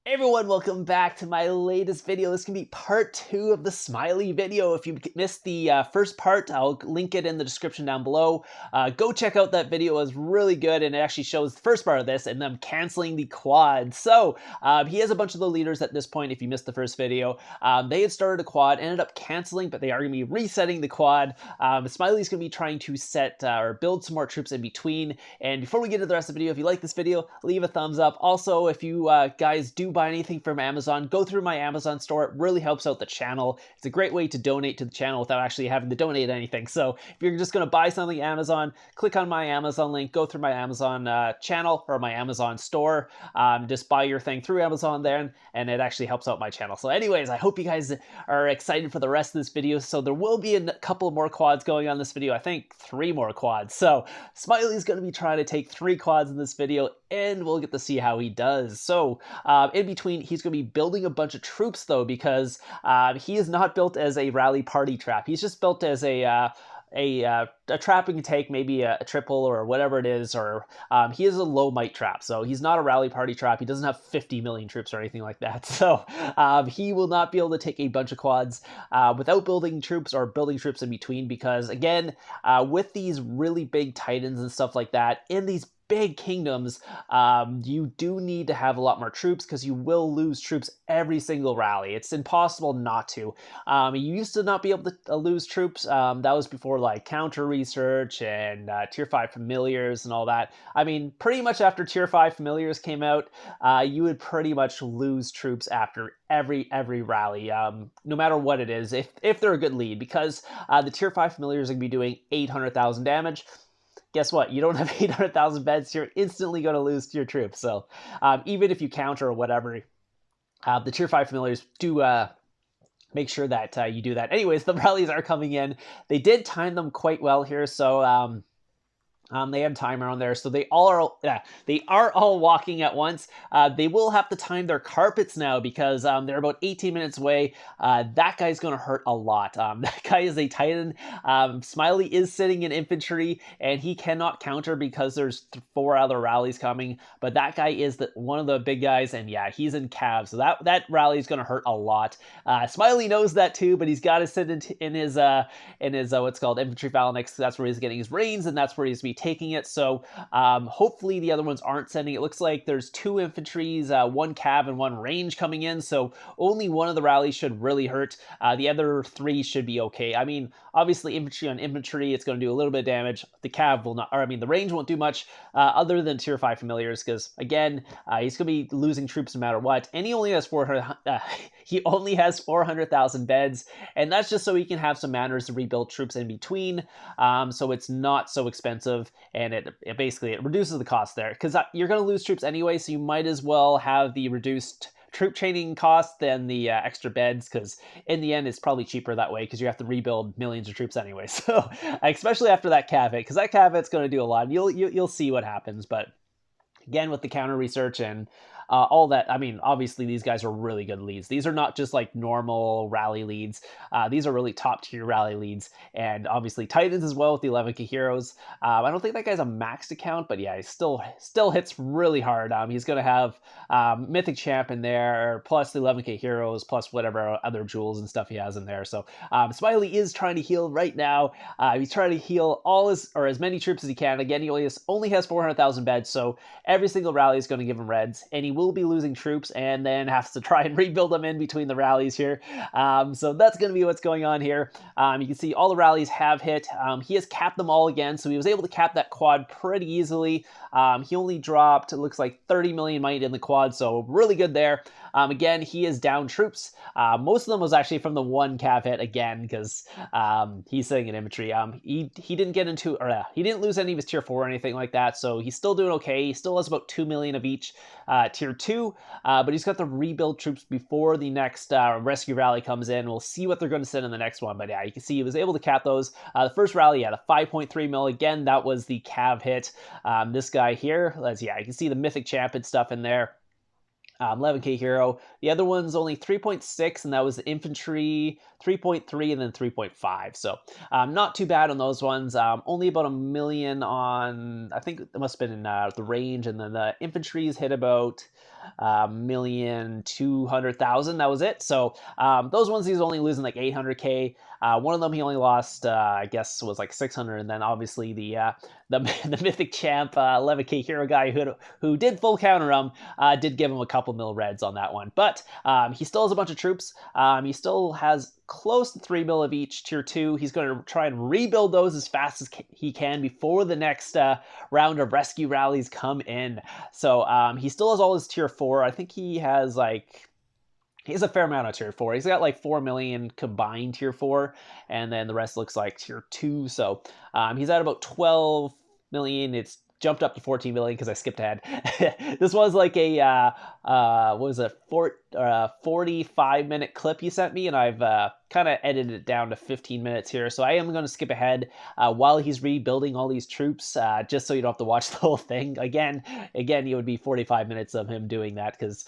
Hey everyone, welcome back to my latest video. This can be part 2 of the Smiley video. If you missed the first part, I'll link it in the description down below. Go check out that video. It was really good, and it actually shows the first part of this and them canceling the quad. So he has a bunch of the leaders at this point. If you missed the first video, they had started a quad, ended up canceling, but they are going to be resetting the quad. Smiley's going to be trying to set or build some more troops in between. And before we get into the rest of the video, if you like this video, leave a thumbs up. Also, if you guys do buy anything from Amazon, go through my Amazon store. It really helps out the channel. It's a great way to donate to the channel without actually having to donate anything. So if you're just going to buy something Amazon, click on my Amazon link, go through my Amazon channel or my Amazon store. Just buy your thing through Amazon there, and it actually helps out my channel. So anyways, I hope you guys are excited for the rest of this video. So there will be a couple more quads going on this video. I think 3 more quads. So Smiley's going to be trying to take 3 quads in this video, and we'll get to see how he does. So in between, he's going to be building a bunch of troops though, because he is not built as a rally party trap. He's just built as a trap you can take, maybe a triple or whatever it is, or he is a low might trap. So he's not a rally party trap. He doesn't have 50 million troops or anything like that. So he will not be able to take a bunch of quads without building troops or building troops in between, because again, with these really big titans and stuff like that, in these big kingdoms, you do need to have a lot more troops, because you will lose troops every single rally. It's impossible not to. You used to not be able to lose troops. That was before like counter research and tier 5 familiars and all that. I mean, pretty much after tier 5 familiars came out, you would pretty much lose troops after every rally, no matter what it is, if they're a good lead, because the tier 5 familiars are going to be doing 800,000 damage. Guess what? You don't have 800,000 beds, you're instantly going to lose your troops. So even if you counter or whatever, the tier 5 familiars do make sure that you do that. Anyways, the rallies are coming in. They did time them quite well here, so they have timer on there, so they are all walking at once. They will have to time their carpets now, because they're about 18 minutes away. That guy's going to hurt a lot. That guy is a titan. Smiley is sitting in infantry, and he cannot counter because there's 4 other rallies coming. But that guy is one of the big guys, and yeah, he's in cav, so that rally is going to hurt a lot. Smiley knows that too, but he's got to sit in his what's called infantry phalanx. That's where he's getting his reins, and that's where he's taking it. So hopefully the other ones aren't sending. It looks like there's 2 infantries, 1 cav and 1 range coming in, so only one of the rallies should really hurt. The other 3 should be okay. I mean, obviously infantry on infantry, it's going to do a little bit of damage. The cav will not, or I mean the range won't do much other than tier 5 familiars, because again, he's going to be losing troops no matter what, and he only has 400,000 beds, and that's just so he can have some manners to rebuild troops in between, so it's not so expensive. And it basically reduces the cost there, because you're going to lose troops anyway, so you might as well have the reduced troop training cost than the extra beds, because in the end it's probably cheaper that way, because you have to rebuild millions of troops anyway. So especially after that cav hit, because that cav hit's going to do a lot. You'll see what happens, but again, with the counter research and all that, I mean, obviously these guys are really good leads. These are not just like normal rally leads. These are really top tier rally leads, and obviously Titans as well with the 11k heroes. I don't think that guy's a maxed account, but yeah, he still hits really hard. He's going to have mythic champ in there, plus the 11k heroes, plus whatever other jewels and stuff he has in there. So Smiley is trying to heal right now. He's trying to heal as many troops as he can. Again, he only has 400,000 beds, so every single rally is going to give him reds, and he will be losing troops and then has to try and rebuild them in between the rallies here. So that's going to be what's going on here. You can see all the rallies have hit. He has capped them all again, so he was able to cap that quad pretty easily. He only dropped, it looks like 30 million might in the quad, so really good there. Again, he is down troops. Most of them was actually from the 1 cav hit again, because he's sitting in infantry. He didn't get into, or he didn't lose any of his tier 4 or anything like that, so he's still doing okay. He still has about 2 million of each tier 2, but he's got to rebuild troops before the next rescue rally comes in. We'll see what they're going to send in the next one, but yeah, you can see he was able to cap those. The first rally had a 5.3 mil. Again, that was the cav hit. This guy here, you can see the mythic champ and stuff in there. 11k hero. The other one's only 3.6, and that was the infantry 3.3 and then 3.5. So not too bad on those ones. Only about 1 million on, I think it must have been in the range, and then the infantry's hit about 1,200,000. That was it. So those ones he's only losing like 800K. One of them he only lost, I guess, was like 600, and then obviously the mythic champ 11K hero guy who did full counter him did give him a couple mil reds on that one. But he still has a bunch of troops. He still has close to 3 mil of each tier 2. He's going to try and rebuild those as fast as he can before the next round of rescue rallies come in. So he still has all his tier 4. I think he has like... He has a fair amount of tier 4. He's got like 4 million combined tier 4, and then the rest looks like tier 2. So he's at about 12 million. It's jumped up to 14 million because I skipped ahead. This was like a, what was it, 45-minute clip you sent me, and I've kind of edited it down to 15 minutes here. So I am going to skip ahead while he's rebuilding all these troops, just so you don't have to watch the whole thing. Again, it would be 45 minutes of him doing that, because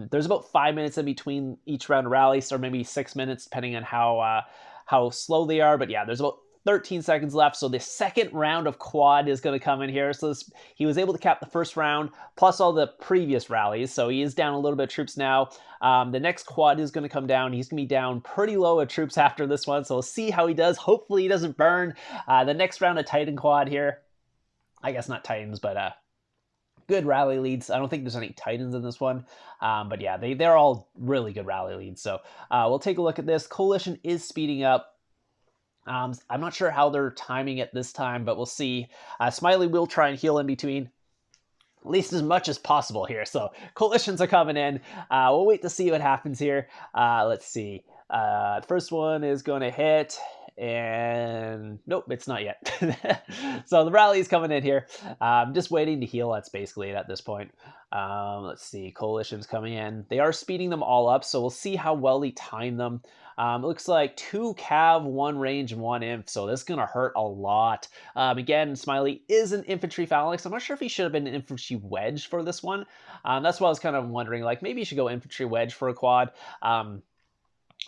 there's about 5 minutes in between each round of rallies, or maybe 6 minutes, depending on how slow they are. But yeah, there's about 13 seconds left, so the second round of quad is going to come in here. So he was able to cap the first round, plus all the previous rallies, so he is down a little bit of troops now. The next quad is going to come down. He's going to be down pretty low of troops after this one, so we'll see how he does. Hopefully he doesn't burn. The next round of Titan quad here, I guess not Titans, but good rally leads. I don't think there's any Titans in this one, but yeah, they're all really good rally leads. So we'll take a look at this. Coalition is speeding up. I'm not sure how they're timing it this time, but we'll see. Smiley will try and heal in between, at least as much as possible here. So coalitions are coming in. We'll wait to see what happens here. Let's see. First one is going to hit, and nope, it's not yet. So the rally is coming in here. I'm just waiting to heal. That's basically it at this point. Let's see. Coalition's coming in. They are speeding them all up, so we'll see how well they time them. It looks like 2 cav, 1 range, and 1 inf, so this is going to hurt a lot. Again, Smiley is an infantry phalanx. I'm not sure if he should have been an infantry wedge for this one. That's why I was kind of wondering, like, maybe you should go infantry wedge for a quad.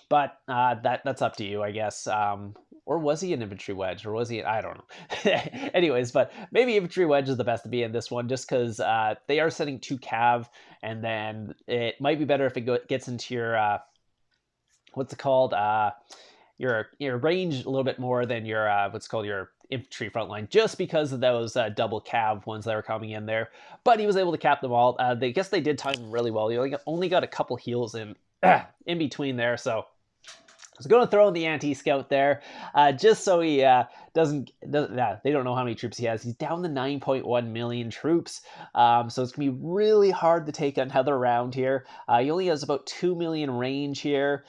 But that's up to you, I guess. Or was he an infantry wedge? Or was he? I don't know. Anyways, but maybe infantry wedge is the best to be in this one, just because they are setting 2 cav, and then it might be better if it gets into your... what's it called? Your range a little bit more than your what's called your infantry frontline, just because of those double cav ones that were coming in there. But he was able to cap them all. I guess they did time them really well. He only got a couple heals in between there, so I was going to throw in the anti-scout there, just so he doesn't they don't know how many troops he has. He's down to 9.1 million troops, so it's going to be really hard to take another round here. He only has about 2 million range here.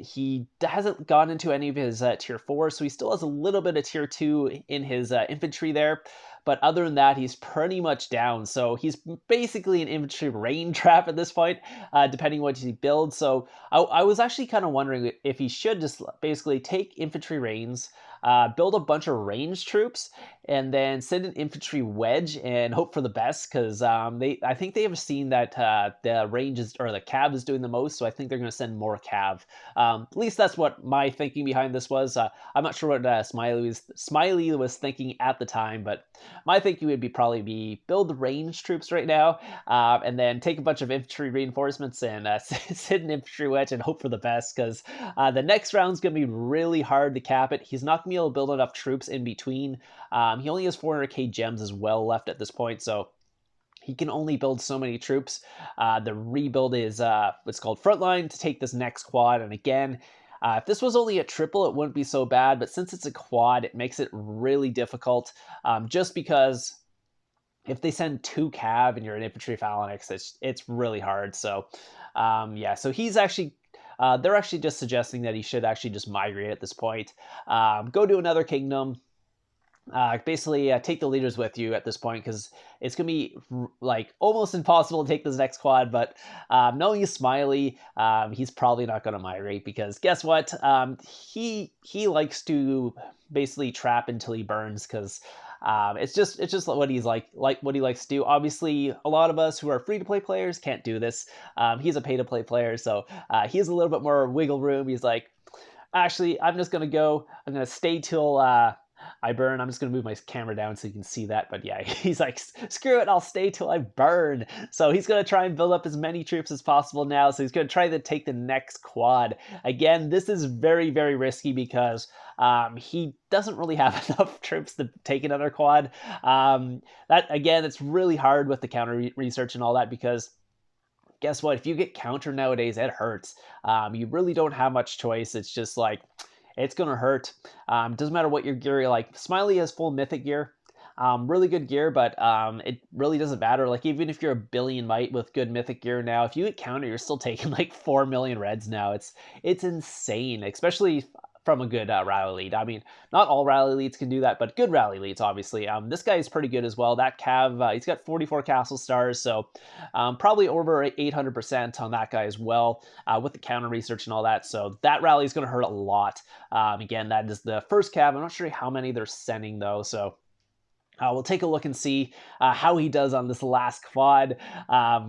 He hasn't gone into any of his tier 4, so he still has a little bit of tier 2 in his infantry there. But other than that, he's pretty much down. So he's basically an infantry rain trap at this point, depending what he builds. So I was actually kind of wondering if he should just basically take infantry rains, build a bunch of range troops, and then send an infantry wedge and hope for the best, because I think they have seen that the range is, or the cav is doing the most, so I think they're going to send more cav. At least that's what my thinking behind this was. I'm not sure what Smiley was thinking at the time, but my thinking would probably be build the range troops right now, and then take a bunch of infantry reinforcements and send an infantry wedge and hope for the best, because the next round's going to be really hard to cap it. He's not going to be able to build enough troops in between. He only has 400k gems as well left at this point, so he can only build so many troops. The rebuild is what's called frontline to take this next quad, and again, if this was only a triple, it wouldn't be so bad, but since it's a quad, it makes it really difficult, just because if they send 2 cav and you're an infantry phalanx, it's really hard. So yeah, so he's actually... they're actually just suggesting that he should actually just migrate at this point. Go to another kingdom. Basically take the leaders with you at this point, because it's gonna be like almost impossible to take this next quad. But knowing Smiley, he's probably not gonna migrate, because guess what, he likes to basically trap until he burns, because it's just what he's like what he likes to do. Obviously, a lot of us who are free-to-play players can't do this. He's a pay-to-play player, so he has a little bit more wiggle room. He's like, actually, I'm just gonna stay till I burn. I'm just going to move my camera down so you can see that. But yeah, he's like, screw it, I'll stay till I burn. So he's going to try and build up as many troops as possible now. So he's going to try to take the next quad. Again, this is very, very risky because he doesn't really have enough troops to take another quad. That again, it's really hard with the counter research and all that because guess what? If you get countered nowadays, it hurts. You really don't have much choice. It's just like, it's going to hurt. Doesn't matter what your gear, like Smiley has full mythic gear. Really good gear, but it really doesn't matter. Like, even if you're a billion might with good mythic gear now, if you get counter, you're still taking like 4 million reds now. It's insane, especially from a good rally lead. I mean, not all rally leads can do that, but good rally leads, obviously. This guy is pretty good as well. That Cav, he's got 44 castle stars, so probably over 800% on that guy as well, with the counter research and all that. So that rally is going to hurt a lot. Again, that is the first Cav. I'm not sure how many they're sending, though, so we'll take a look and see how he does on this last quad,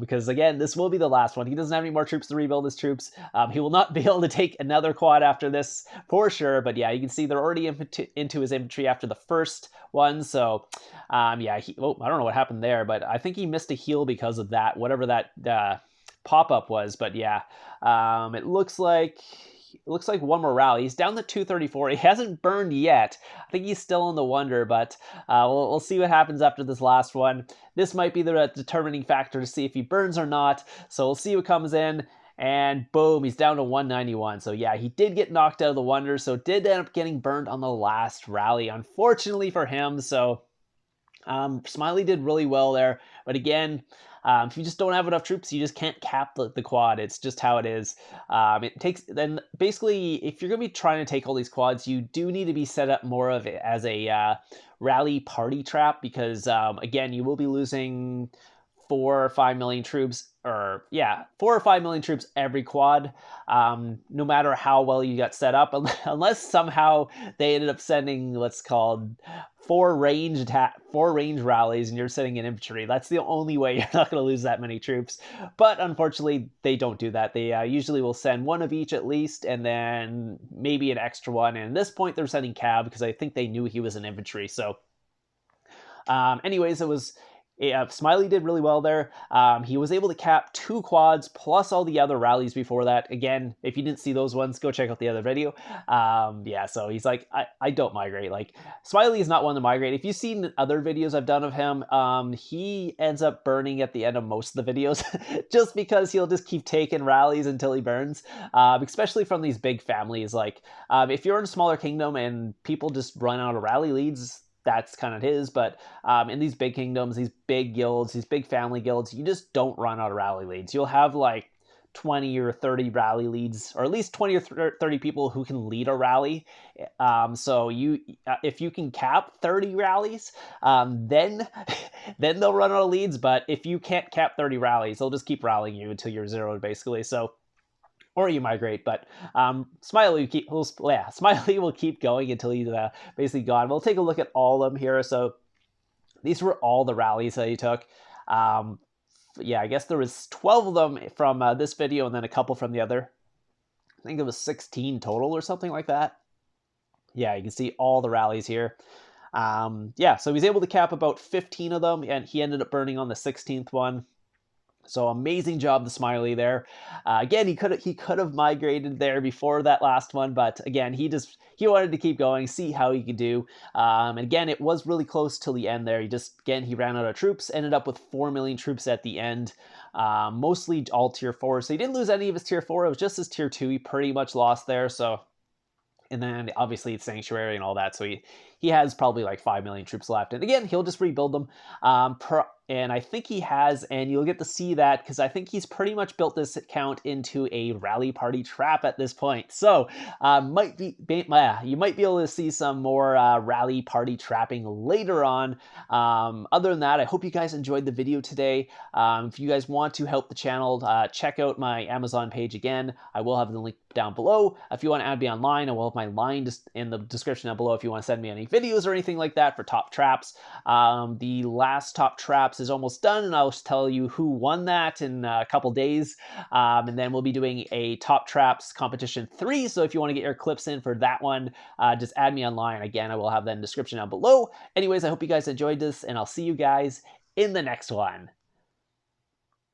because again, this will be the last one. He doesn't have any more troops to rebuild his troops. He will not be able to take another quad after this for sure, but yeah, you can see they're already into his infantry after the first one, so yeah, I don't know what happened there, but I think he missed a heal because of that, whatever that pop-up was, but yeah, it looks like one more rally. He's down to 234. He hasn't burned yet. I think he's still in the wonder, but we'll see what happens after this last one. This might be the determining factor to see if he burns or not. So we'll see what comes in. And boom, he's down to 191. So yeah, he did get knocked out of the wonder. So did end up getting burned on the last rally, unfortunately for him. So Smiley did really well there. But again, if you just don't have enough troops, you just can't cap the quad. It's just how it is. It takes, then basically, if you're going to be trying to take all these quads, you do need to be set up more of it as a rally party trap because, again, you will be losing 4 or 5 million troops, or yeah, 4 or 5 million troops every quad, no matter how well you got set up, unless somehow they ended up sending what's called 4 range rallies and you're sitting in infantry. That's the only way you're not going to lose that many troops. But unfortunately, they don't do that. They usually will send one of each at least, and then maybe an extra one. And at this point, they're sending Cab because I think they knew he was an infantry. So anyways, it was... Yeah, Smiley did really well there. He was able to cap 2 quads plus all the other rallies before that. Again, if you didn't see those ones, go check out the other video. Yeah, so he's like, I don't migrate. Like, Smiley is not one to migrate. If you've seen other videos I've done of him, he ends up burning at the end of most of the videos just because he'll just keep taking rallies until he burns, especially from these big families. Like, if you're in a smaller kingdom and people just run out of rally leads, that's kind of his, but in these big kingdoms, these big guilds, these big family guilds, you just don't run out of rally leads. You'll have like 20 or 30 rally leads, or at least 20 or 30 people who can lead a rally. So if you can cap 30 rallies, then they'll run out of leads. But if you can't cap 30 rallies, they'll just keep rallying you until you're zeroed, basically. So, or you migrate, but Smiley will keep going until he's basically gone. We'll take a look at all of them here. So these were all the rallies that he took. Yeah, I guess there was 12 of them from this video and then a couple from the other. I think it was 16 total or something like that. Yeah, you can see all the rallies here. Yeah, so he was able to cap about 15 of them, and he ended up burning on the 16th one. So amazing job to Smiley there. Again, he could have migrated there before that last one, but again, he wanted to keep going, see how he could do. And again, it was really close till the end there. He ran out of troops, ended up with 4 million troops at the end, mostly all tier 4. So he didn't lose any of his tier 4. It was just his tier 2. He pretty much lost there. So, and then obviously it's Sanctuary and all that. So he has probably like 5 million troops left. And again, he'll just rebuild them. And I think he has, and you'll get to see that because I think he's pretty much built this account into a rally party trap at this point. So you might be able to see some more rally party trapping later on. Other than that, I hope you guys enjoyed the video today. If you guys want to help the channel, check out my Amazon page again. I will have the link down below. If you want to add me online, I will have my line just in the description down below if you want to send me any upcoming videos or anything like that for top traps. The last top traps is almost done, and I'll tell you who won that in a couple days. And then we'll be doing a top traps competition 3. So if you want to get your clips in for that one, just add me online. Again, I will have that in the description down below. Anyways, I hope you guys enjoyed this, and I'll see you guys in the next one.